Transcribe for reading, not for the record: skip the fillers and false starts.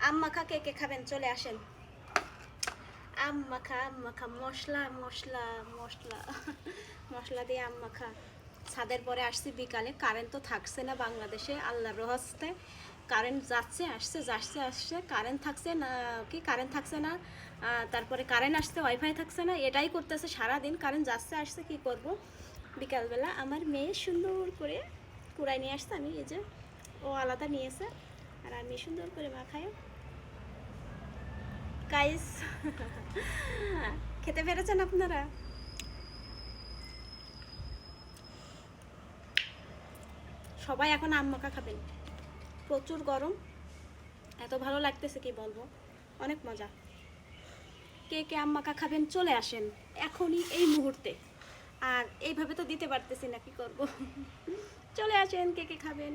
আম মাখা কে কে খাবেন চলে আসেন। আম মাখা মশলা মশলা মশলা মশলা দিয়ে আম মাখা। ছাদের পরে আসছি বিকালে, কারেন্ট তো থাকছে না বাংলাদেশে, আল্লাহর রহস্তে কারেন্ট যাচ্ছে আসছে যাচ্ছে আসছে, কারেন্ট থাকছে না কি কারেন্ট থাকছে না, তারপরে কারেন্ট আসছে ওয়াইফাই থাকছে না, এটাই করতেছে সারাদিন, কারেন্ট যাচ্ছে আসছে কি করব। বিকালবেলা আমার মেয়ে সুন্দর করে কুড়াই নিয়ে আসছে, আমি এই যে ও আলাদা নিয়েছে আর আমি সুন্দর করে মাখায় গাইস। খেতে পেরেছেন আপনারা? সবাই এখন আম মাখা খাবেন, প্রচুর গরম, এত ভালো লাগতেছে কি বলবো, অনেক মজা। কে কে আম মাখা খাবেন চলে আসেন এখনই এই মুহূর্তে। আর এইভাবে তো দিতে পারতেছি না, কি করব। চলে আসেন কে কে খাবেন।